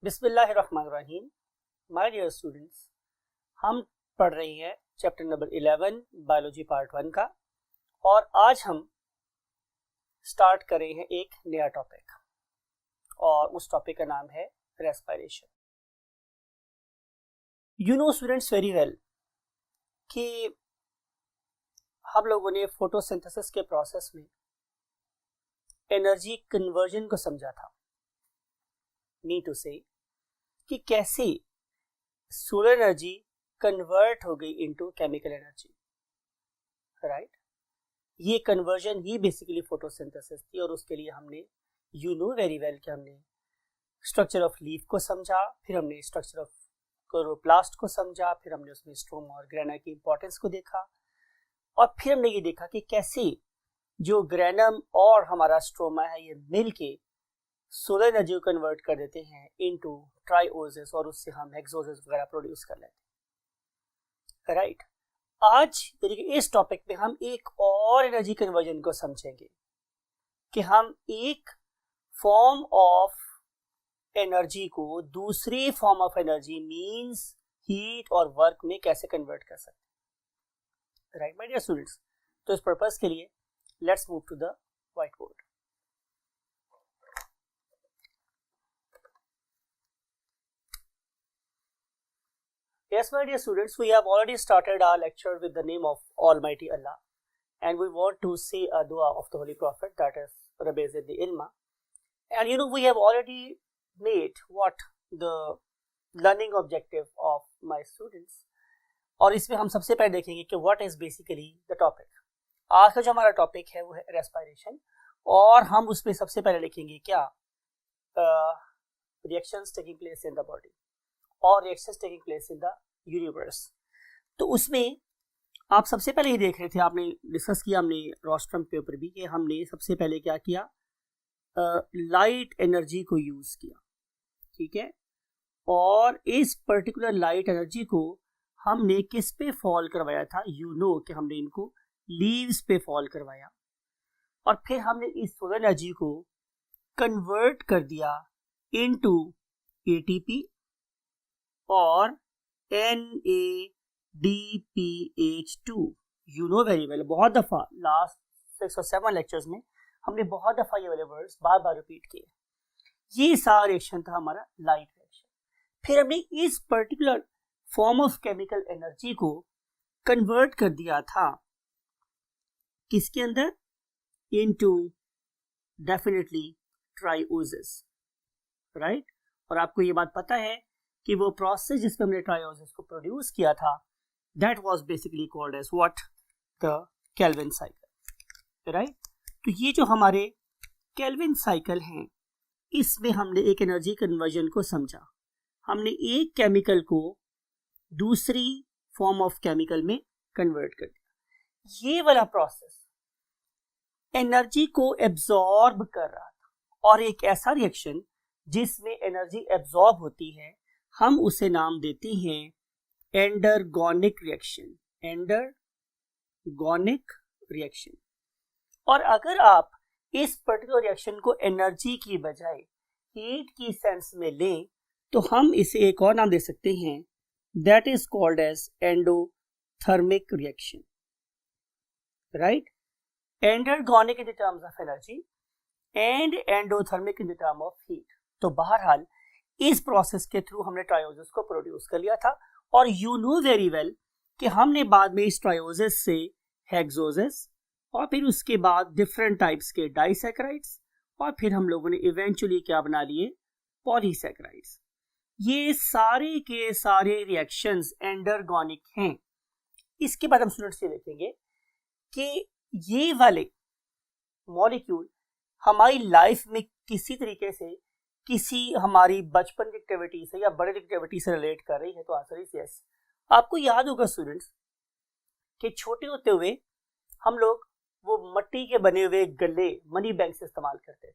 बिस्मिल्लाहिर्रहमानिर्रहीम। My dear students, हम पढ़ रहे हैं चैप्टर नंबर 11 बायोलॉजी पार्ट 1 का, और आज हम स्टार्ट कर रहे हैं एक नया टॉपिक, और उस टॉपिक का नाम है respiration. You know students very well कि हम लोगों ने फोटोसिंथेसिस के प्रोसेस में एनर्जी कन्वर्जन को समझा था। मीन टू से कि कैसे सोलर एनर्जी कन्वर्ट हो गई इनटू केमिकल एनर्जी, राइट। ये कन्वर्जन ही बेसिकली फोटोसिंथेसिस थी, और उसके लिए हमने यू नो वेरी वेल कि हमने स्ट्रक्चर ऑफ लीफ को समझा, फिर हमने स्ट्रक्चर ऑफ क्लोरोप्लास्ट को समझा, फिर हमने उसमें स्ट्रोमा और ग्रेना की इंपॉर्टेंस को देखा, और फिर हमने ये देखा कि कैसे जो ग्रेनम और हमारा स्ट्रोमा है ये मिल के सोलर एनर्जी को कन्वर्ट कर देते हैं इनटू ट्राइओसिस, और उससे हम हेक्सोसिस वगैरह प्रोड्यूस कर लेते हैं, राइट। आज इस टॉपिक में हम एक और एनर्जी कन्वर्जन को समझेंगे कि हम एक फॉर्म ऑफ एनर्जी को दूसरी form of energy means heat और वर्क में कैसे कन्वर्ट कर सकते हैं, राइट माय डियर स्टूडेंट्स। तो इस पर्पस के लिए let's move to the white board. Yes, my dear students, we have already started our lecture with the name of Almighty Allah, and we want to say a dua of the Holy Prophet, that is Rabbi Ziddi Ilma. And you know, we have already made what the learning objective of my students, और इसमें हम सबसे पहले देखेंगे कि what is basically the topic। आज का जो हमारा टॉपिक है वो है रेस्पिरेशन, और हम उसमें सबसे पहले लिखेंगे क्या, reactions taking place in the body और reactions taking place in the universe. तो उसमें आप सबसे पहले ही देख रहे थे, आपने डिस्कस किया हमने रोस्ट्रम पेपर भी, कि हमने सबसे पहले क्या किया, लाइट एनर्जी को यूज किया, ठीक है। और इस पर्टिकुलर लाइट एनर्जी को हमने किस पे फॉल करवाया था, यू नो कि हमने इनको लीव्स पे फॉल करवाया, और फिर हमने इस सोलर एनर्जी को कन्वर्ट कर दिया इनटू एटीपी और NADPH2। You know very well, बहुत दफा लास्ट 6 और 7 लेक्चर्स में हमने बहुत दफा ये वाले वर्ड्स बार बार रिपीट किए। ये सारा रिएक्शन था हमारा लाइट रिएक्शन। फिर हमने इस particular form of chemical energy को कन्वर्ट कर दिया था किसके अंदर, इनटू डेफिनेटली ट्राइओसिस, राइट। और आपको ये बात पता है कि वो प्रोसेस जिसमें हमने ट्राइओसिस को प्रोड्यूस किया था, that was basically called as what, the Calvin cycle, right. तो ये जो हमारे केल्विन साइकिल हैं, इसमें हमने एक एनर्जी कन्वर्जन को समझा। हमने एक केमिकल को दूसरी फॉर्म ऑफ केमिकल में कन्वर्ट कर दिया। ये वाला प्रोसेस एनर्जी को एब्जॉर्ब कर रहा था, और एक ऐसा रिएक्शन जिसमें एनर्जी एब्जॉर्ब होती है, हम उसे नाम देते हैं एंडरगोनिक रिएक्शन, एंडरगोनिक रिएक्शन। और अगर आप इस पर्टिकुलर रिएक्शन को एनर्जी की बजाय हीट की सेंस में लें, तो हम इसे एक और नाम दे सकते हैं, that is called as endothermic reaction, right. Endergonic in the terms of energy and endothermic in the term of heat. तो बहरहाल इस प्रोसेस के थ्रू हमने ट्राइओसिस को प्रोड्यूस कर लिया था, और यू नो वेरी वेल कि हमने बाद में इस ट्राइओसिस से हेक्सोसिस, और फिर उसके बाद डिफरेंट टाइप्स के डाइसैकेराइड्स, और फिर हम लोगों ने इवेंचुअली क्या बना लिए, पॉलीसैकेराइड्स। ये सारे के सारे रिएक्शंस एंडरगोनिक हैं। इसके बाद हम स्टूडेंट्स ये देखेंगे कि ये वाले मॉलिक्यूल हमारी लाइफ में किसी तरीके से किसी हमारी बचपन की एक्टिविटी से या बड़े एक्टिविटी से रिलेट कर रही है। तो आंसर इज यस। आपको याद होगा स्टूडेंट्स कि छोटे होते हुए हम लोग वो मट्टी के बने हुए गल्ले मनी बैंक से इस्तेमाल करते थे।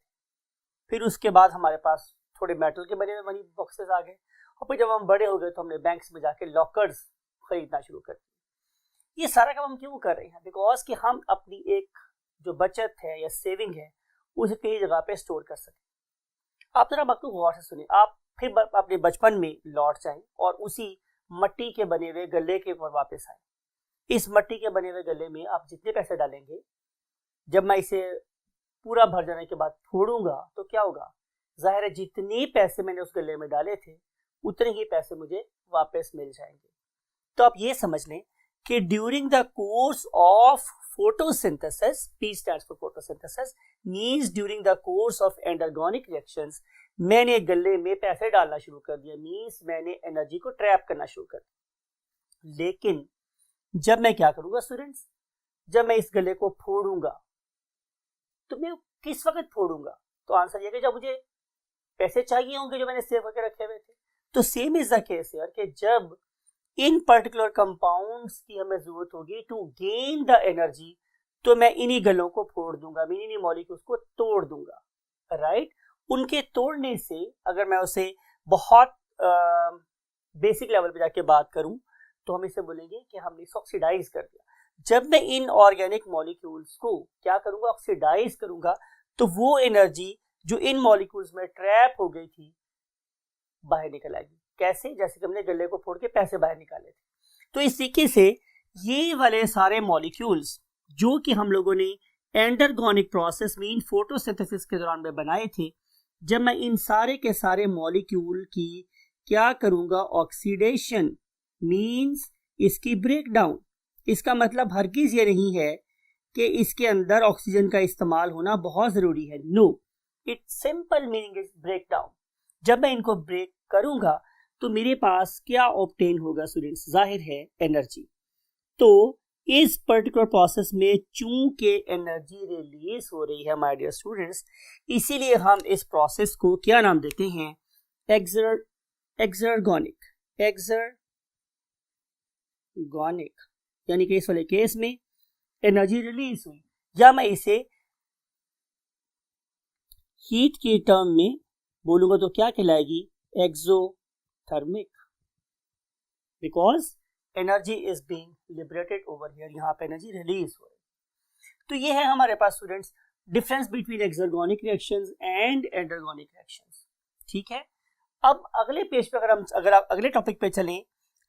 फिर उसके बाद हमारे पास थोड़े मेटल के बने हुए मनी बॉक्सेस आ गए, और फिर जब हम बड़े हो गए तो हमने बैंक्स में जाके लॉकर्स खरीदना शुरू कर दिए। ये सारा काम हम क्यों कर रहे हैं, बिकॉज कि हम अपनी एक जो बचत है या सेविंग है उसे कई जगह पे स्टोर कर सकें। आप जरा बात को गौर से सुनिए। आप फिर अपने बचपन में लौट जाएं और उसी मट्टी के बने हुए गले के ऊपर वापस आए। इस मट्टी के बने हुए गले में आप जितने पैसे डालेंगे, जब मैं इसे पूरा भर जाने के बाद फोड़ूंगा तो क्या होगा, जाहिर है जितने पैसे मैंने उस गले में डाले थे उतने ही पैसे मुझे वापस मिल जाएंगे। तो आप ये समझ लें कि during the course of photosynthesis, P stands for photosynthesis, means during the course of endergonic reactions, मैंने गले में पैसे डालना शुरू कर दिया, मीन्स मैंने एनर्जी को ट्रैप करना शुरू कर दिया। लेकिन जब मैं क्या करूंगा स्टूडेंट्स, जब मैं इस गले को फोड़ूंगा तो मैं किस वक्त फोड़ूंगा, तो आंसर ये कि जब मुझे पैसे चाहिए होंगे जो मैंने सेव करके रखे हुए थे। तो सेम इज द केस यार कि जब इन पर्टिकुलर कंपाउंड्स की हमें जरूरत होगी टू गेन द एनर्जी, तो मैं इन्हीं गलों को फोड़ दूंगा, मैं इन्हीं मॉलिक्यूल्स को तोड़ दूंगा, राइट। उनके तोड़ने से अगर मैं उसे बहुत बेसिक लेवल पे जाके बात करूं तो हम इसे बोलेंगे कि हमने इसे ऑक्सीडाइज कर दिया। जब मैं इन ऑर्गेनिक मॉलिक्यूल्स को क्या करूंगा, ऑक्सीडाइज करूंगा, तो वो एनर्जी जो इन मॉलिक्यूल्स में ट्रैप हो गई थी बाहर निकल आएगी। कैसे, जैसे कि हमने गले को फोड़ के पैसे बाहर निकाले थे। तो इस तरीके से ये वाले सारे मॉलिक्यूल्स जो कि हम लोगों ने एंडरगोनिक प्रोसेस में फोटोसिंथेसिस के दौरान में बनाए थे, जब मैं इन सारे के सारे मॉलिक्यूल की क्या करूंगा, ऑक्सीडेशन, मींस इसकी ब्रेकडाउन। इसका मतलब हरगिज ये नहीं है कि इसके अंदर ऑक्सीजन का इस्तेमाल होना बहुत जरूरी है, no, it's simple meaning is breakdown. जब मैं इनको ब्रेक करूंगा तो मेरे पास क्या ऑब्टेन होगा स्टूडेंट्स, जाहिर है एनर्जी। तो इस पर्टिकुलर प्रोसेस में चूंकि एनर्जी रिलीज हो रही है माय डियर स्टूडेंट्स, इसीलिए हम इस प्रोसेस को क्या नाम देते हैं, एक्सर्गोनिक, यानी कि इस वाले केस में एनर्जी रिलीज हुई, या मैं इसे हीट की टर्म में बोलूंगा तो क्या कहलाएगी, exothermic, because energy is being liberated over here, यहाँ पे एनर्जी रिलीज हो रही है। तो ये है हमारे पास students difference between exergonic reactions and endergonic reactions, ठीक है। अब अगले पेज पे अगर आप अगले टॉपिक पे चलें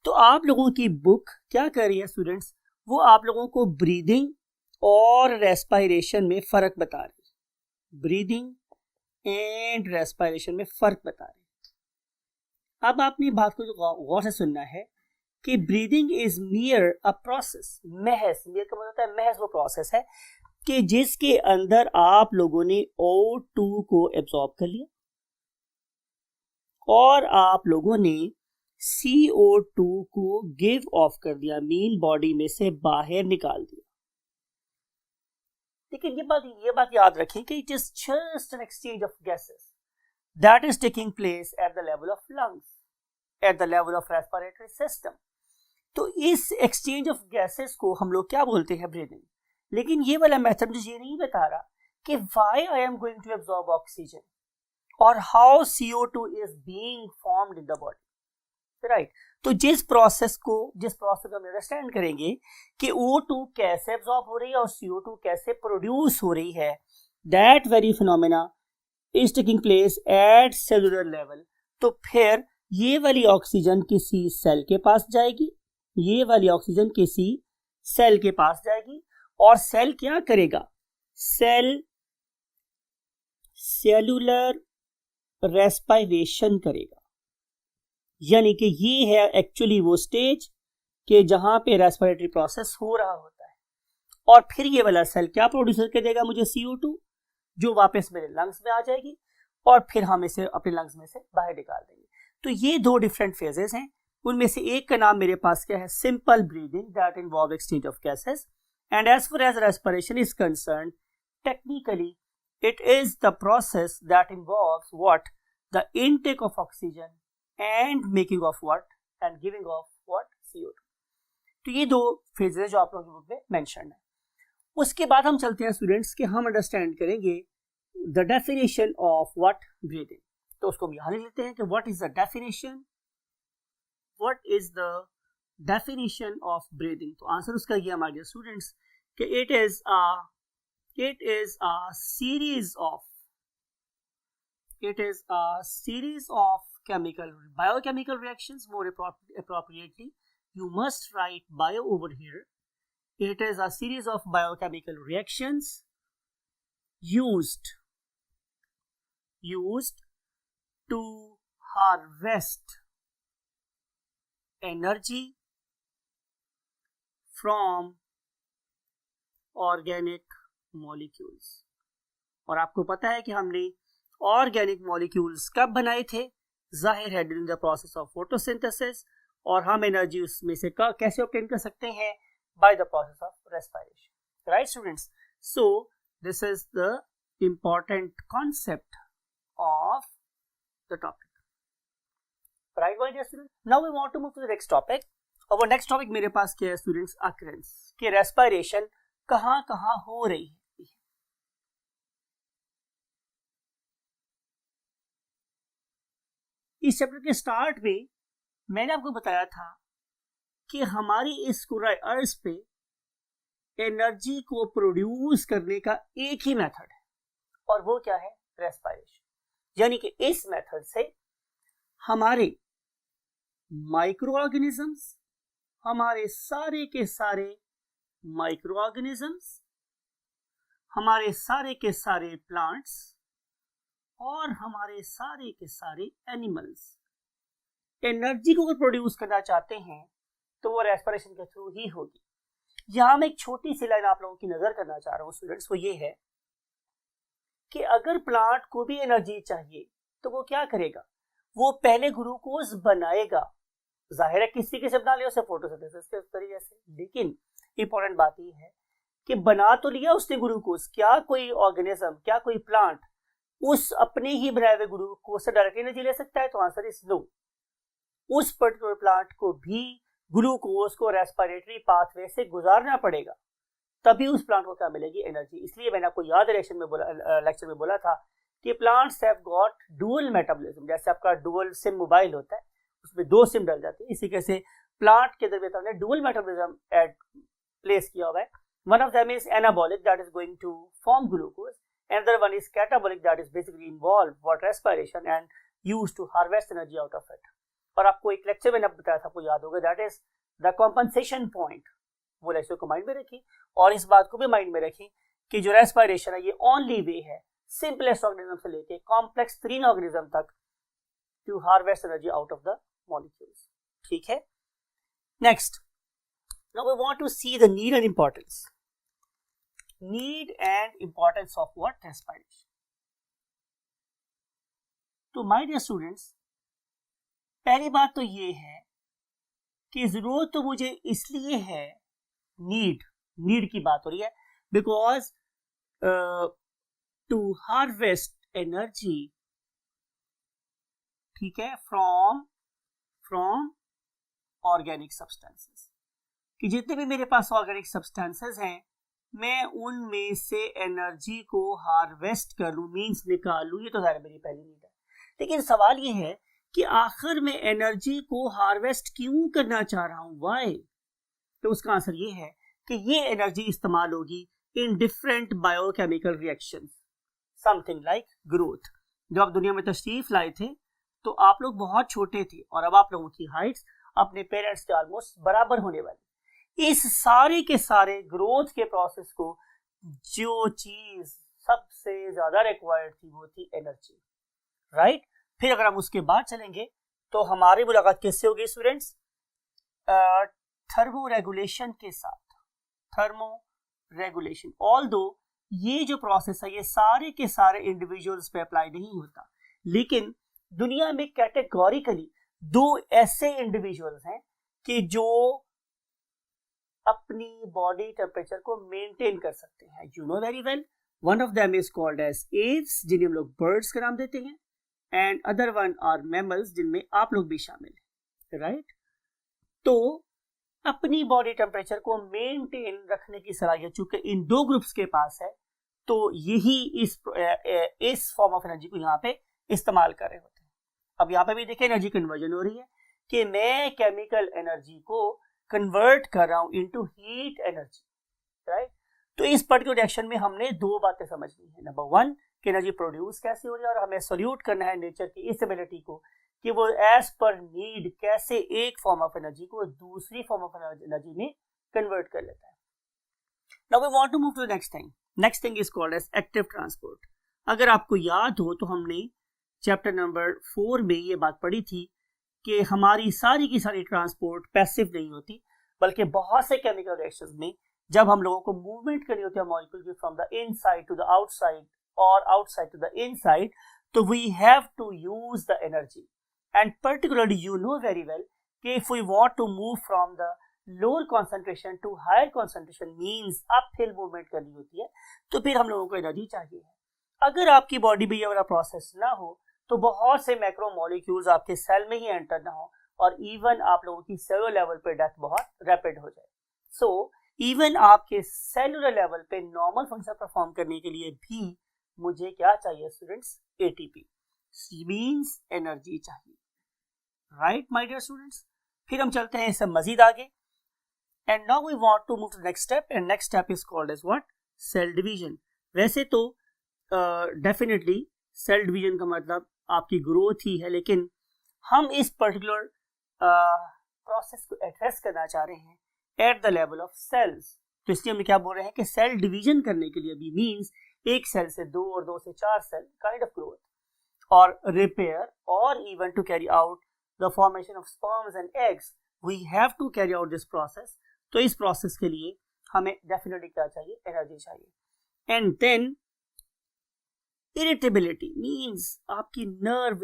तो आप लोगों की बुक क्या कर रही है स्टूडेंट्स, वो आप लोगों को ब्रीदिंग और रेस्पिरेशन में फर्क बता रही है, ब्रीदिंग एंड रेस्पिरेशन में फर्क बता रही है। अब आपने बात को गौर से सुनना है कि ब्रीदिंग इज मियर अ प्रोसेस, महज, मियर का मतलब होता है महज वो प्रोसेस है कि जिसके अंदर आप लोगों ने O2 को एब्जॉर्ब कर लिया और आप लोगों ने CO2 को गिव ऑफ कर दिया, मीन बॉडी में से बाहर निकाल दिया। लेकिन ये बात याद रखें कि it is just an exchange of gases that is taking place at the level of lungs, eight the level of respiratory system. तो इस एक्सचेंज ऑफ गैसेस को हम लोग क्या बोलते हैं, ब्रीदिंग। लेकिन ये वाला मेथड मुझे ये नहीं बता रहा कि why I am going to absorb oxygen और how CO2 is being formed in the body, right. तो जिस प्रोसेस को हम अंडरस्टैंड करेंगे कि O2 कैसे एब्जॉर्ब हो रही है और CO2 कैसे प्रोड्यूस हो रही है, that very phenomena is taking place at cellular level. तो फिर ये वाली ऑक्सीजन किसी सेल के पास जाएगी, ये वाली ऑक्सीजन किसी सेल के पास जाएगी और सेल क्या करेगा, सेलुलर रेस्पिरेशन करेगा। यानी कि ये है एक्चुअली वो स्टेज कि जहां पे रेस्पिरेटरी प्रोसेस हो रहा होता है और फिर ये वाला सेल क्या प्रोड्यूस करके देगा मुझे, CO2, जो वापस मेरे लंग्स में आ जाएगी और फिर हम इसे अपने लंग्स में से बाहर निकाल देंगे। तो ये दो डिफरेंट फेजेस हैं, उनमें से एक का नाम मेरे पास क्या है, simple breathing that involve exchange of gases, and as far as respiration is concerned, technically it is the process that involves what, the intake of oxygen and making of what, and giving of what, CO2। तो ये दो phases है जो आप लोगों की book में mention है। उसके बाद हम चलते हैं स्टूडेंट्स कि हम अंडरस्टैंड करेंगे the definition of what, breathing. तो उसको हम यहां लिख लेते हैं कि what is the definition, what is the definition of breathing. तो आंसर उसका ये हमारे डियर स्टूडेंट्स कि it is a series of biochemical reactions more appropriately. You must write bio over here. It is a series of biochemical reactions used to harvest energy from organic molecules. और आपको पता है कि हमने organic molecules कब बनाए थे? जाहिर है during the process of photosynthesis, और हम एनर्जी उसमें से कैसे ऑब्टेन कर सकते हैं? By the process of respiration. Right students, so this is the important concept of the topic. Right my dear student, now we want to move to the next topic. और next topic मेरे पास क्या है students? Occurrence, कि respiration कहाँ कहाँ हो रही है. इस चैप्टर के स्टार्ट में मैंने आपको बताया था कि हमारी इस पूरा अर्थ पे एनर्जी को प्रोड्यूस करने का एक ही मेथड है, और वो क्या है? रेस्पिरेशन. यानी कि इस मेथड से हमारे माइक्रो ऑर्गेनिजम्स, हमारे सारे के सारे माइक्रो ऑर्गेनिजम्स, हमारे सारे के सारे प्लांट्स और हमारे सारे के सारे एनिमल्स एनर्जी को अगर प्रोड्यूस करना चाहते हैं तो वो रेस्पिरेशन के थ्रू ही होगी. यहां मैं एक छोटी सी लाइन आप लोगों की नजर करना चाह रहा हूं स्टूडेंट्स. वो ये है कि अगर प्लांट को भी एनर्जी चाहिए तो वो क्या करेगा? वो पहले ग्लूकोज बनाएगा. जाहिर है किसी के से बना लिया, उसे फोटोसिंथेसिस के तरीके से. लेकिन इंपॉर्टेंट बात ये है कि बना तो लिया उसने ग्लूकोज, क्या कोई ऑर्गेनिज्म, क्या कोई प्लांट उस अपने ही बनाए हुए ग्लूकोज से डायरेक्टली एनर्जी ले सकता है? तो आंसर इज नो. उस पर्टिकुलर प्लांट को भी ग्लूकोज को रेस्पिरेटरी पाथवे से गुजारना पड़ेगा, तभी उस प्लांट को क्या मिलेगी? एनर्जी. इसलिए मैंने आपको याद लेक्चर में बोला था कि plants have got dual metabolism. जैसे आपका डुअल सिम मोबाइल होता है, उसमें 2 सिम डल जाती है. इसी कैसे प्लांट के अंदर हमने डुअल मेटाबॉलिज्म एड प्लेस किया हुआ है. One of them is anabolic, that is going to form glucose. Another one is catabolic, that is basically involved for respiration and used to harvest energy out of it. और आपको एक lecture में बताया था, आपको याद होगा, that is the compensation point. वो लेक्चर को माइंड में रखिए और इस बात को भी माइंड में रखिए कि जो रेस्पिरेशन है ये ओनली वे है सिंपलेस्ट ऑर्गेनिज्म से लेके कॉम्प्लेक्स 3 ऑर्गेनिज्म तक to harvest energy out of the molecules. ठीक है. Next, now we want to see the need and importance. Need and importance of what? Respiration. तो my dear students, पहली बात तो ये है कि जरूरत तो मुझे इसलिए है, नीड की बात हो रही है, बिकॉज टू हार्वेस्ट एनर्जी, ठीक है, फ्रॉम ऑर्गेनिक सब्सटेंसेस, कि जितने भी मेरे पास ऑर्गेनिक सब्सटेंसेस हैं मैं उनमें से एनर्जी को हार्वेस्ट कर लूं, मीन्स निकाल लूं. ये तो ज़ाहिर मेरी पहली नीड है. लेकिन सवाल ये है कि आखिर में एनर्जी को हार्वेस्ट क्यों करना चाह रहा हूं? व्हाई? तो उसका आंसर ये है कि ये एनर्जी इस्तेमाल होगी in different biochemical reactions, something like growth. जब आप दुनिया में तशरीफ लाए थे तो आप लोग बहुत छोटे थे और अब आप लोगों की हाइट्स अपने पेरेंट्स के ऑलमोस्ट बराबर होने वाली. इस सारे के सारे ग्रोथ के प्रोसेस को जो चीज सबसे ज्यादा रिक्वायर्ड थी वो थी एनर्जी. राइट. फिर अगर हम उसके बाद चलेंगे तो हमारी मुलाकात किससे होगी स्टूडेंट्स? थर्मो रेगुलेशन के साथ. थर्मो रेगुलेशन, ऑल्दो ये जो प्रोसेस है ये सारे के सारे इंडिविजुअल्स पे अप्लाई नहीं होता, लेकिन दुनिया में कैटेगोरिकली 2 ऐसे इंडिविजुअल्स हैं कि जो अपनी बॉडी टेम्परेचर को मेंटेन कर सकते हैं. You know very well, one of them is called as aves, जिन्हें हम लोग बर्ड्स का नाम देते हैं, and other one are mammals, जिनमें आप लोग भी शामिल हैं. राइट. तो अपनी बॉडी टेम्परेचर को मेंटेन रखने की सलाहियत चूंकि इन 2 ग्रुप्स के पास है, तो यही इस फॉर्म ऑफ एनर्जी को यहाँ पे इस्तेमाल कर रहे होते हैं. अब यहाँ पे भी देखिए एनर्जी कन्वर्जन हो रही है कि मैं केमिकल एनर्जी को कन्वर्ट कर रहा हूं इनटू हीट एनर्जी. राइट. तो इस पर्टिकुलर रिएक्शन में हमने 2 बातें समझनी है. नंबर 1 कि एनर्जी प्रोड्यूस कैसे हो रही है, और हमें सॉल्यूट करना है नेचर की इस एबिलिटी को कि वो एज पर नीड कैसे एक फॉर्म ऑफ एनर्जी को दूसरी फॉर्म ऑफ एनर्जी में कन्वर्ट कर लेता है. Now we want to move to the next thing is called as active transport. अगर आपको याद हो तो हमने चैप्टर नंबर 4 में ये बात पढ़ी थी कि हमारी सारी की सारी ट्रांसपोर्ट पैसिव नहीं होती, बल्कि बहुत से केमिकल रिएक्शंस में जब हम लोगों को मूवमेंट करनी होती है मॉलिक्यूल की from the inside to the outside और आउटसाइड टू द इनसाइड, तो we have to use the energy. And particularly you know very well कि if we want to move from the lower concentration to higher concentration means uphill movement करनी होती है, तो फिर हम लोगों को एनर्जी चाहिए. अगर आपकी बॉडी में ये वाला प्रोसेस ना हो तो बहुत से मैक्रो मॉलिक्यूल्स आपके सेल में ही एंटर ना हो और इवन आप लोगों की सेलुलर लेवल पे डेथ बहुत रैपिड हो जाए. सो इवन आपके सेलुलर लेवल पे नॉर्मल फंक्शन परफॉर्म करने के लिए भी मुझे क्या चाहिए स्टूडेंट्स? एटीपी मींस एनर्जी चाहिए. राइट माय डियर स्टूडेंट्स, फिर हम चलते हैं इससे मजीद आगे. And now we want to move to next step, and next step is called as what? Cell division. वैसे तो डेफिनेटली सेल डिवीजन का मतलब आपकी ग्रोथ ही है, लेकिन हम इस पर्टिकुलर प्रोसेस को एड्रेस करना चाह रहे हैं at the level of cells. तो इसलिए हम क्या बोल रहे हैं कि सेल डिवीजन करने के लिए भी मींस एक सेल से 2 और 2 से 4 सेल काइंड ऑफ ग्रोथ और रिपेयर और even to carry out the formation of sperms and eggs, we have to carry out this process. तो इस प्रोसेस के लिए हमें डेफिनेटली क्या चाहिए? एनर्जी चाहिए. एंड देन इरिटेबिलिटी मींस आपकी नर्व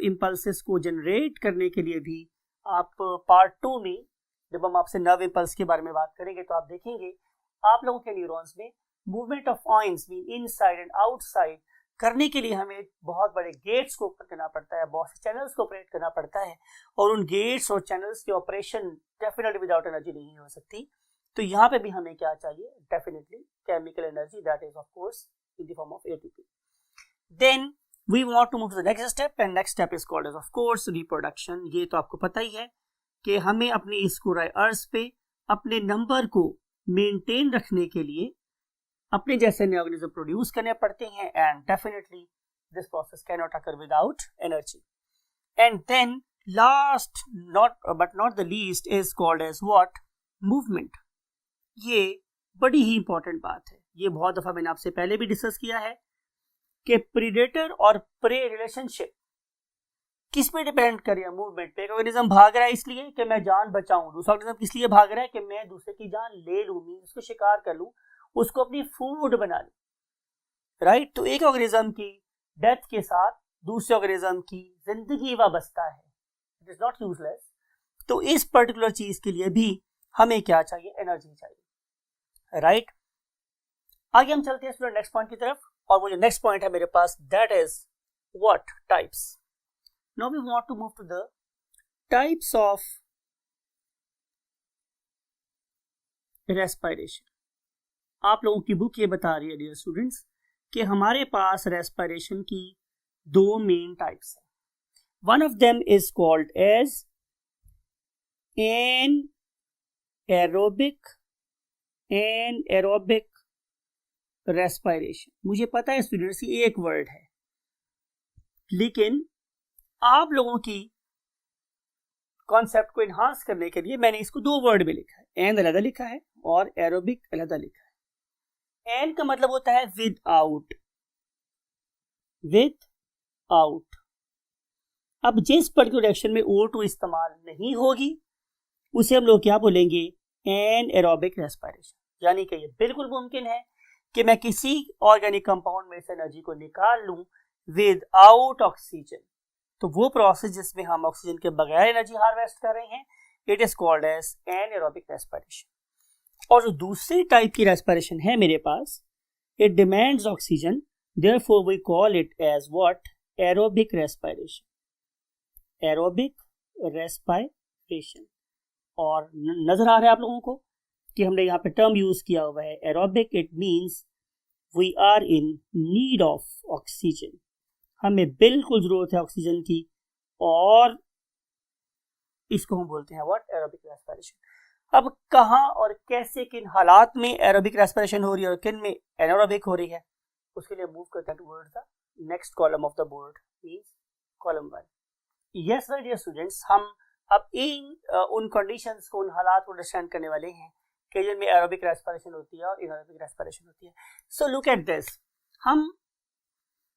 इंपल्सेस को जनरेट करने के लिए भी आप पार्ट 2 में जब हम आपसे नर्व इंपल्स के बारे में बात करेंगे तो आप देखेंगे आप लोगों के न्यूरॉन्स में movement of ions mean inside and outside करने के लिए हमें बहुत बड़े गेट्स को ओपन करना पड़ता है, बहुत से चैनल्स को ऑपरेट करना पड़ता है, और उन गेट्स और चैनल्स की ऑपरेशन डेफिनेटली विदाउट एनर्जी नहीं हो सकती. तो यहाँ पे भी हमें क्या चाहिए? Definitely chemical energy, that is of course in the form of ATP. Then we want to move to the next step, and next step is called as of course reproduction. ये तो आपको पता ही है कि हमें अपनी इस कुराए अर्ज पे अपने नंबर को मेंटेन रखने के लिए अपने जैसे नए ऑर्गेनिज्म प्रोड्यूस करने पड़ते हैं, and definitely this process can not occur without energy. And then last but not the least is called as what? Movement. ये बड़ी ही इंपॉर्टेंट बात है. ये बहुत दफा मैंने आपसे पहले भी डिस्कस किया है कि प्रीडेटर और प्रे रिलेशनशिप किस पे डिपेंड कर रही है? मूवमेंट पे. एक ऑर्गेनिज्म भाग रहा है इसलिए कि मैं जान बचाऊं, दूसरा ऑर्गेनिज्म किस लिए भाग रहा है? कि मैं दूसरे की जान ले लूं, उसको शिकार कर लूं, उसको अपनी फूड बना लूं. राइट? तो एक ऑर्गेनिज्म की डेथ के साथ दूसरे ऑर्गेनिज्म की जिंदगी वाबस्ता है, इट इज नॉट यूजलेस. तो इस पर्टिकुलर चीज के लिए भी हमें क्या चाहिए? एनर्जी चाहिए. राइट? आगे हम चलते हैं नेक्स्ट पॉइंट की तरफ, और वो जो नेक्स्ट पॉइंट है मेरे पास, that is what? Types. Now we want to move to the types of respiration. आप लोगों की बुक ये बता रही है डियर स्टूडेंट्स कि हमारे पास रेस्पिरेशन की 2 मेन टाइप्स है. One of them is called as anaerobic respiration. मुझे पता है स्टूडेंट्स ये एक वर्ड है, लेकिन आप लोगों की कॉन्सेप्ट को इन्हांस करने के लिए मैंने इसको 2 वर्ड में लिखा है. एन अलग लिखा है और एरोबिक अलग लिखा है. एन का मतलब होता है विद आउट. अब जिस पर्टिकुलर एक्शन में O2 इस्तेमाल नहीं होगी उसे हम लोग क्या बोलेंगे? Anaerobic respiration. यानी कि ये बिल्कुल मुमकिन है कि मैं किसी ऑर्गेनिक कंपाउंड में से एनर्जी को निकाल लूं विद आउट ऑक्सीजन. तो वो प्रोसेस जिसमें हम ऑक्सीजन के बगैर एनर्जी हार्वेस्ट कर रहे हैं, it is called as anaerobic respiration. और जो दूसरी टाइप की रेस्पिरेशन है मेरे पास, it demands oxygen, therefore we call it as what? Aerobic respiration. Aerobic respiration. और नजर आ रहा है आप लोगों को कि हमने यहाँ पे टर्म यूज किया हुआ है aerobic. It means we are in need of oxygen. हमें बिल्कुल जरूरत है ऑक्सीजन की, और इसको हम बोलते हैं व्हाट? Aerobic respiration. अब कहाँ और कैसे किन हालात में एरोबिक रेस्पिरेशन हो रही है और किन में एनारोबिक हो रही है, उसके लिए मूव करते हैं towards the next column of the board means column 1। Yes my dear students, हम अब उन कंडीशंस को, उन हालात को अंडरस्टैंड करने वाले हैं कि जिनमें एरोबिक रेस्पिरेशन होती है और इनएरोबिक रेस्पिरेशन होती है। सो लुक एट दिस, हम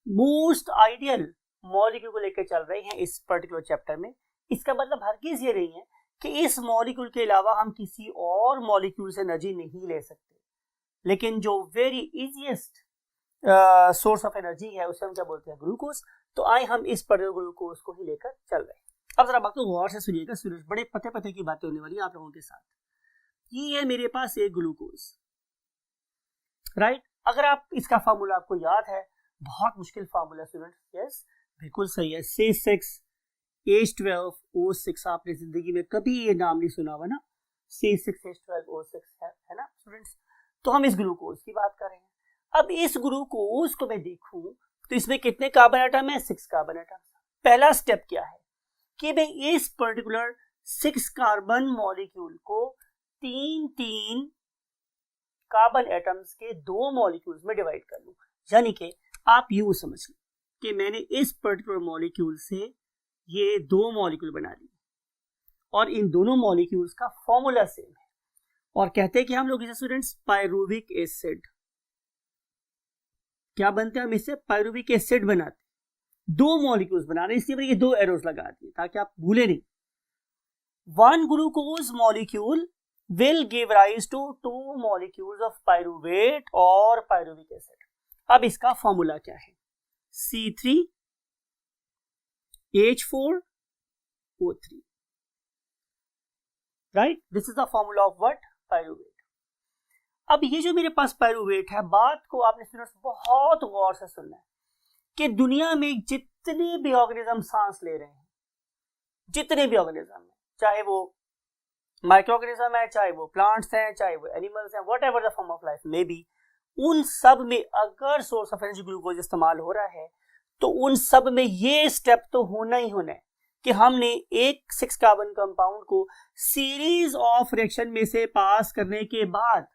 मोस्ट आइडियल मॉलिक्यूल को लेकर चल रहे हैं इस पर्टिकुलर चैप्टर में। इसका मतलब हरगिज ये नहीं है कि इस मॉलिक्यूल के अलावा हम किसी और मॉलिक्यूल से एनर्जी नहीं ले सकते, लेकिन जो very easiest source of energy है उसे हम क्या बोलते हैं, ग्लूकोज। तो आए हम इस पर्टिकुलर ग्लूकोज को ही लेकर चल रहे हैं। अब जरा बात तो गौर से सुनिएगा सूरज, बड़े पते की बातें होने वाली है आप लोगों के साथ। ये है मेरे पास एक ग्लूकोज, राइट। अगर आप इसका फार्मूला आपको याद है, बहुत मुश्किल फार्मूला स्टूडेंट्स, यस बिल्कुल सही है, C6H12O6। आपने जिंदगी में कभी ये नाम नहीं सुना हुआ ना, C6H12O6 है ना स्टूडेंट्स। तो हम इस ग्लूकोज की बात कर रहे हैं। अब इस ग्लूकोज को मैं देखूं तो इसमें कितने कार्बन एटम है, 6 कार्बन एटम। पहला स्टेप क्या है कि मैं इस पर्टिकुलर 6 कार्बन मॉलिक्यूल को 3 कार्बन एटम्स के 2 मॉलिक्यूल्स में डिवाइड कर लूं। यानी कि आप यूं समझ लें कि मैंने इस पर्टिकुलर मॉलिक्यूल से ये 2 मॉलिक्यूल बना लिए और इन दोनों मॉलिक्यूल्स का फॉर्मूला सेम है और कहते हैं कि हम लोग इसे स्टूडेंट्स पायरुविक एसिड, क्या बनते हैं, हम इससे पायरुविक एसिड बनाते हैं। 2 मॉलिक्यूल्स बना रहे हैं, इसलिए मैंने ये 2 एरोस लगा दिए ताकि आप भूले नहीं। 1 glucose molecule will give rise to 2 molecules of pyruvate और pyruvic acid। अब इसका फॉर्मूला क्या है, C3H4O3, right. This is the formula of what, pyruvate. अब ये जो मेरे पास पायरुवेट है, बात को आपने स्टूडेंट्स बहुत गौर से सुनना है कि दुनिया में जितने भी ऑर्गेनिज्म सांस ले रहे हैं, जितने भी ऑर्गेनिज्म है, चाहे वो माइक्रो ऑर्गेनिज्म है, चाहे वो प्लांट्स हैं, चाहे वो एनिमल्स हैं, what ever the form of life may be, उन सब में अगर सोर्स ऑफ एनर्जी ग्लूकोज इस्तेमाल हो रहा है तो उन सब में ये स्टेप तो होना ही होना है कि हमने एक 6 कार्बन कंपाउंड को सीरीज ऑफ रिएक्शन में से पास करने के बाद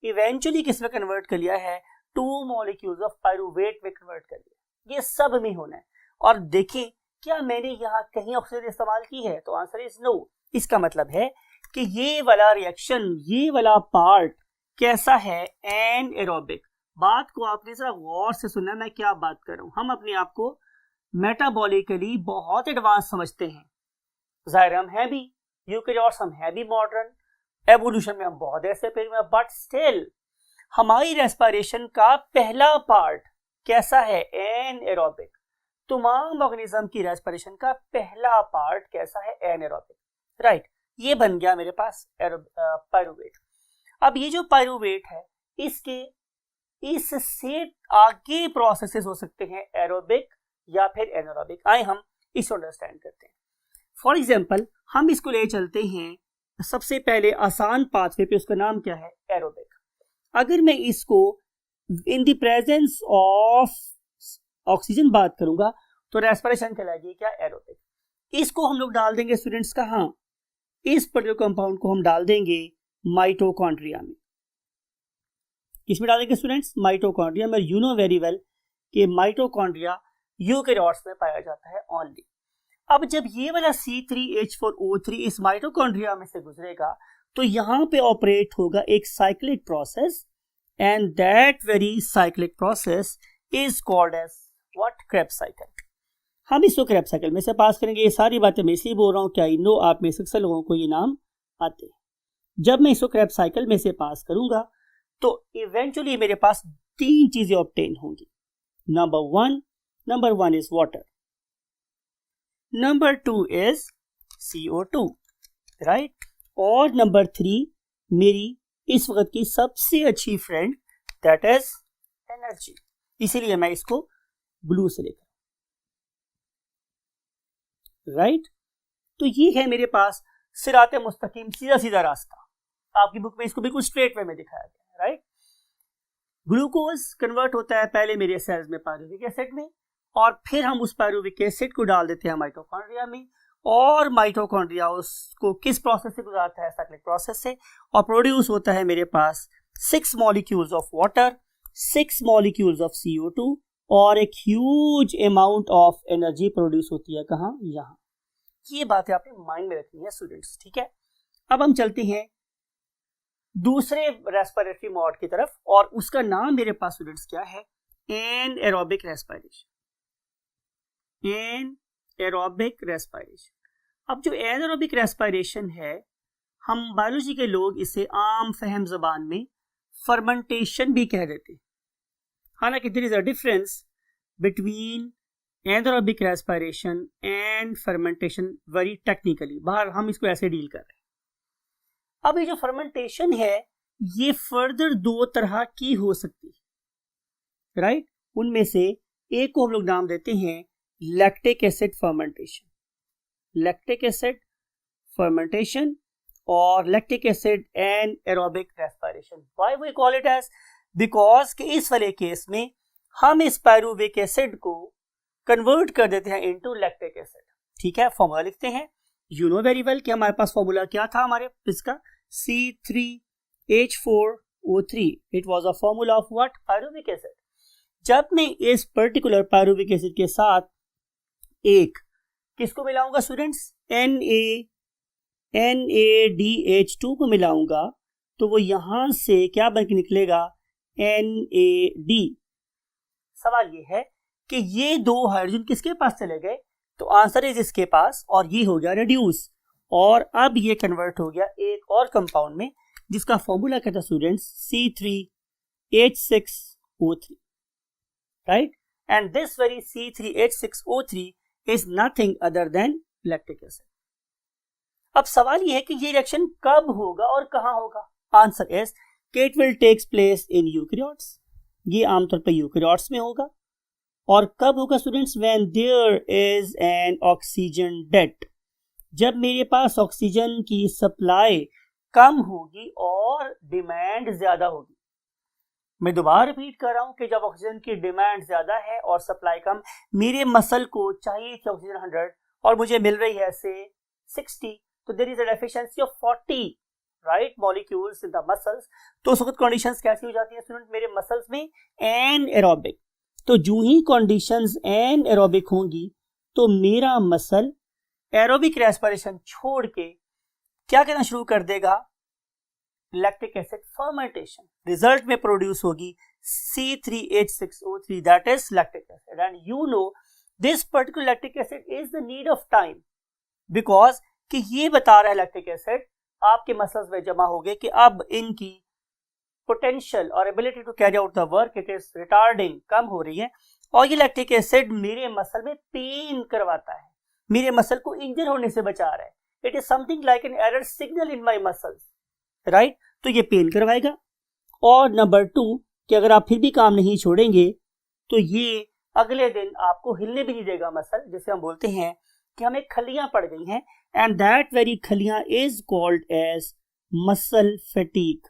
इवेंचुअली किस में कन्वर्ट कर लिया है, 2 मॉलिक्यूल्स ऑफ पायरुवेट में कन्वर्ट कर लिया। ये सब में होना है। और देखें क्या मैंने यहाँ कहीं ऑक्सीजन इस्तेमाल की है, तो आंसर इज नो। इसका मतलब है कि ये वाला रिएक्शन, ये वाला पार्ट कैसा है, एनएरोबिक। बात को आपने जरा गौर से सुनना, मैं क्या बात कर रहा हूं। हम अपने आप को मेटाबॉलिकली बहुत एडवांस समझते हैं, जाहिर हम है भी, यूकेरियोट्स हम है भी मॉडर्न, एवोल्यूशन में हम बहुत ऐसे पेड़ में, बट स्टिल हमारी रेस्पिरेशन का पहला पार्ट कैसा है, एनएरोबिक। तमाम ऑर्गेनिज्म की रेस्पिरेशन का पहला पार्ट कैसा है, एनएरोबिक, राइट। ये बन गया मेरे पास पायरुवेट। अब ये जो पायरुवेट है, इससे आगे प्रोसेसेस हो सकते हैं एरोबिक या फिर एनारोबिक। आए हम इसको अंडरस्टैंड करते हैं। फॉर एग्जांपल हम इसको ले चलते हैं सबसे पहले आसान पाथवे पे, उसका नाम क्या है, एरोबिक। अगर मैं इसको in the presence of oxygen बात करूंगा तो रेस्पिरेशन कहलाएगी क्या, एरोबिक। इसको हम लोग डाल देंगे स्टूडेंट्स कहाँ, इस पर्टिकुलर कंपाउंड को हम डाल देंगे माइटोकॉन्ड्रिया में। किसमें डालेंगे स्टूडेंट्स, माइटोकॉन्ड्रिया में। यू नो वेरी वेल कि माइटोकॉन्ड्रिया यूकेरियोट्स में पाया जाता है ओनली। अब जब ये वाला C3H4O3 इस माइटोकॉन्ड्रिया में से गुजरेगा तो यहां पे ऑपरेट होगा एक cyclic process, and that very cyclic process is called as what, Krebs cycle. हम इसको क्रेब्स साइकिल में से पास करेंगे। ये सारी बातें मैं इसलिए बोल रहा हूं कि आई नो आप में से अक्सर लोगों को ये नाम आते हैं। जब मैं इसको क्रेब्स साइकिल में से पास करूंगा तो इवेंचुअली मेरे पास 3 चीजें ऑब्टेन होंगी। Number one is water, number 2 is CO2, right, और नंबर 3 मेरी इस वक्त की सबसे अच्छी फ्रेंड, दैट इज एनर्जी। इसीलिए मैं इसको ब्लू से लेकर, राइट। तो ये है मेरे पास सिराते मुस्तकीम, सीधा सीधा रास्ता। आपकी बुक में इसको बिल्कुल स्ट्रेट वे में दिखाया गया है, राइट। ग्लूकोज कन्वर्ट होता है पहले मेरे सेल्स में पायरुविक एसिड में, और फिर हम उस पायरुविक एसिड को डाल देते हैं माइटोकॉन्ड्रिया में, और माइटोकॉन्ड्रिया उसको किस प्रोसेस से गुजारता है, साइक्लिक प्रोसेस से, और प्रोड्यूस होता है मेरे पास 6 molecules of water, 6 molecules of CO2 और एक huge amount of energy produce होती है कहाँ, यहाँ। ये बातें आपने माइंड में रखनी है स्टूडेंट्स, ठीक है। अब हम चलते हैं दूसरे रेस्पिरेटरी मोड की तरफ, और उसका नाम मेरे पास स्टूडेंट्स क्या है, एनएरोबिक रेस्पिरेशन। Anaerobic respiration. अब जो एनएरोबिक रेस्पिरेशन है, हम बायोलॉजी के लोग इसे आम फहम जबान में फर्मेंटेशन भी कह देते हैं। हालांकि there is a difference between anaerobic respiration and fermentation very technically, बाहर हम इसको ऐसे डील कर रहे हैं। अब ये जो फर्मेंटेशन है, ये फर्दर दो तरह की हो सकती है, राइट। उनमें से एक को हम लोग नाम देते हैं lactic acid fermentation, lactic acid fermentation, और lactic acid and aerobic respiration. Why we call it as, because के इस वाले केस में हम इस पायरुविक एसिड को कन्वर्ट कर देते हैं इनटू लैक्टिक एसिड, ठीक है। फॉर्मूला लिखते हैं, यू नो वेरी वेल कि हमारे पास फॉर्मूला क्या था हमारे इसका, C3H4O3, it was a formula of what, pyruvic acid. जब मैं इस पर्टिकुलर पायरुविक एसिड के साथ एक किसको मिलाऊंगा स्टूडेंट्स, NaDH2 को मिलाऊंगा, तो वो यहां से क्या बन के निकलेगा, NaD। सवाल ये है कि ये दो हाइड्रोजन किसके पास चले गए, तो आंसर इज इसके पास, और ये हो गया रिड्यूस, और अब ये कन्वर्ट हो गया एक और कंपाउंड में जिसका फॉर्मूला क्या था students, C3H6O3, right. And this very C3H6O3 is nothing other than lactic acid. अब सवाल ये है कि ये रिएक्शन कब होगा और कहां होगा, आंसर इज कि it will takes place in eukaryotes, ये आमतौर पर यूकैरियोट्स में होगा। और कब होगा students, when there is an oxygen debt, जब मेरे पास ऑक्सीजन की सप्लाई कम होगी और डिमांड ज्यादा होगी। मैं दोबारा रिपीट कर रहा हूं कि जब ऑक्सीजन की डिमांड ज्यादा है और सप्लाई कम, मेरे मसल को चाहिए थी ऑक्सीजन 100 और मुझे मिल रही है से 60, तो there is a deficiency of 40 right molecules in the muscles. तो उस वक्त कंडीशंस कैसी हो जाती है स्टूडेंट, मेरे मसल्स में एनएरोबिक। तो जो ही कंडीशंस एनएरोबिक होंगी तो मेरा मसल एरोबिक रेस्पिरेशन छोड़ के क्या करना शुरू कर देगा, लैक्टिक एसिड फर्मेंटेशन। रिजल्ट में प्रोड्यूस होगी C3H6O3, that is lactic acid. And you know this particular lactic acid is the need of time, because कि ये बता रहा है लैक्टिक एसिड आपके मसल्स में जमा हो गए कि अब इनकी पोटेंशियल और ability to carry out the work it is retarding, कम हो रही है। और ये लैक्टिक एसिड मेरे मसल में पेन करवाता है, मेरे मसल को इंजर होने से बचा रहा है। It is something like an error signal in my muscles, right. तो ये पेन करवाएगा। और नंबर 2 कि अगर आप फिर भी काम नहीं छोड़ेंगे तो ये अगले दिन आपको हिलने भी नहीं देगा मसल, जिसे हम बोलते हैं कि हमें खलियां पड़ गई हैं, एंड दैट वेरी खलियां is called as muscle fatigue,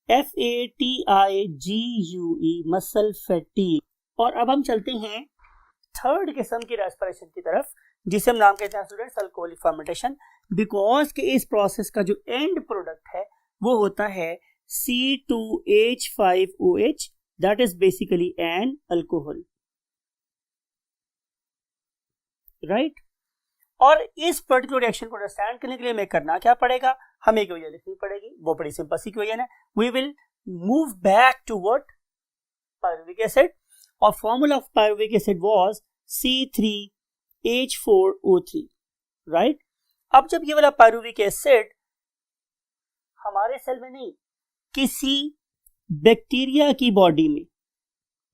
FATIGUE, muscle fatigue. और अब हम चलते हैं थर्ड किस्म की रेस्पिरेशन की तरफ, जिसे हम नाम कहते हैं स्टूडेंट्स अल्कोहलिक फर्मेंटेशन, बिकॉज के इस प्रोसेस का जो एंड प्रोडक्ट है वो होता है C2H5OH, that is basically an alcohol, right. और इस पर्टिकुलर रिएक्शन को अंडरस्टैंड करने के लिए हमें करना क्या पड़ेगा, हमें एक इक्वेशन लिखनी पड़ेगी, वो बड़ी सिंपल सी इक्वेशन है। We will move back to what, pyruvic acid, और formula of pyruvic acid was C3H4O3, right. अब जब ये वाला पायरुविक एसिड हमारे सेल में नहीं, किसी बैक्टीरिया की बॉडी में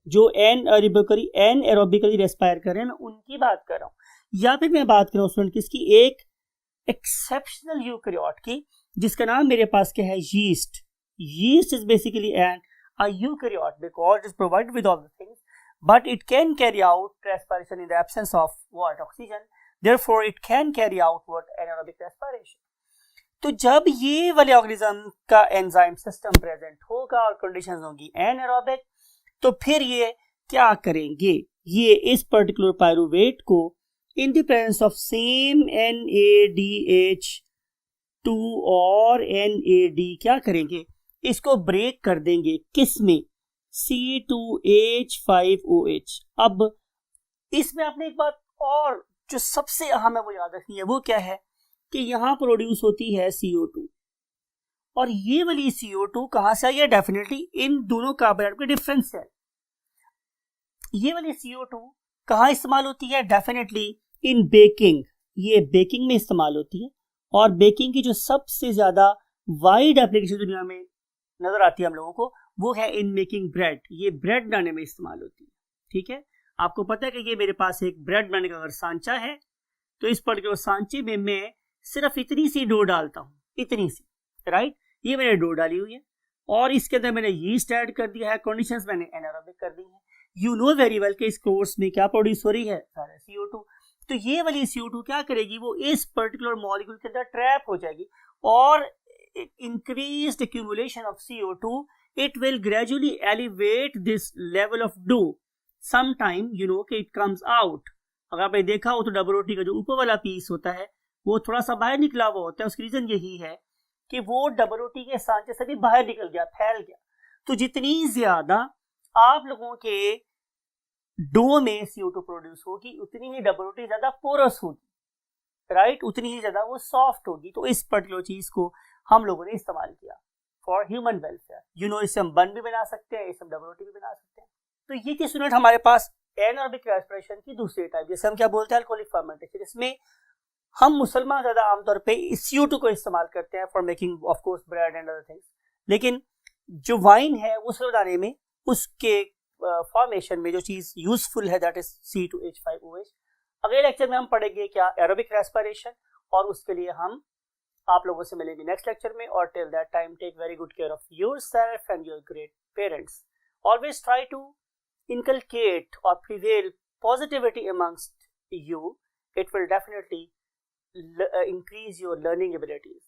जो एनएरोबिकली रेस्पायर कर रहे हैं, मैं उनकी बात कर रहा हूं, या फिर मैं बात कर रहा हूं स्टूडेंट किसकी, एक एक्सेप्शनल यूकैरियोट की, जिसका नाम मेरे पास क्या है, yeast. Yeast is basically an a eukaryote because it is provided with all the things, but it can carry out respiration in the absence of what, oxygen, therefore it can carry out what, anaerobic respiration। तो जब ये वाले organism का enzyme system present होगा और conditions होंगी एनाएरोबिक, तो फिर ये क्या करेंगे, ये इस पर्टिकुलर पायरुवेट को in the presence of same NaDH2 और NaD क्या करेंगे, इसको ब्रेक कर देंगे, किस में, C2H5OH। अब इसमें आपने एक बात और जो सबसे अहम है वो याद रखनी है, वो क्या है कि यहाँ प्रोड्यूस होती है CO2, और ये वाली CO2 कहाँ से आई है? डेफिनेटली इन दोनों कार्बन एटम के डिफरेंस है। ये वाली CO2 कहाँ इस्तेमाल होती है? डेफिनेटली इन बेकिंग, ये बेकिंग में इस्तेमाल होती है। और बेकिंग की जो सबसे ज्यादा वाइड एप्लीकेशन दुनिया में नजर आती है हम लोगों को, वो है इन मेकिंग ब्रेड। ये ब्रेड बनाने में इस्तेमाल होती है। ठीक है, आपको पता है कि ये मेरे पास एक ब्रेड बनाने का अगर सांचा है, तो इस पर्टिकुलर सांचे में मैं सिर्फ इतनी सी डो डालता हूँ, इतनी सी, राइट। ये मैंने डो डाली हुई है और इसके अंदर मैंने यीस्ट ऐड कर दिया है, कंडीशंस मैंने एनारोबिक कर दी है। यू नो वेरी वेल कि इस कोर्स में क्या प्रोड्यूस हो रही है? सारा CO2। तो ये वाली CO2 क्या करेगी? वो इस पर्टिकुलर मॉलिक्यूल के अंदर ट्रैप हो जाएगी और increased accumulation of CO2, it will gradually elevate this level of dough. Sometime you know कि it comes out. अगर आपने देखा हो तो डबल रोटी का जो ऊपर वाला पीस होता है वो थोड़ा सा बाहर निकला हुआ होता है। उसकी रीजन यही है कि वो डबल रोटी के सांचे से भी बाहर निकल गया, फैल गया। तो जितनी ज्यादा आप लोगों के डो में CO2 प्रोड्यूस होगी, उतनी ही डबल रोटी ज्यादा पोरस होगी, राइट, उतनी ही ज्यादा वो सॉफ्ट होगी। तो इस पर्टिकुलर चीज को हम लोगों ने इस्तेमाल किया for human welfare. You know, इससे हम बन भी बना सकते हैं, इससे हम डबल रोटी भी बना सकते हैं। तो ये थी स्टूडेंट हमारे पास एनारोबिक रेस्पिरेशन की दूसरी टाइप, जैसे हम क्या बोलते हैं, अल्कोहलिक फर्मेंटेशन। इसमें हम मुसलमान ज्यादा आमतौर पे CO2 को इस्तेमाल करते हैं for making of course bread and other things. लेकिन जो वाइन है उस बनाने में, उसके फॉर्मेशन में जो चीज यूजफुल है दैट इज C2H5OH। अगले लेक्चर में हम पढ़ेंगे क्या? Aerobic respiration. और उसके लिए हम आप लोगों से मिलेंगे नेक्स्ट लेक्चर में। और till that time take very good care of yourself and your great parents. Always try to inculcate or prevail positivity amongst you. It will definitely increase your learning abilities.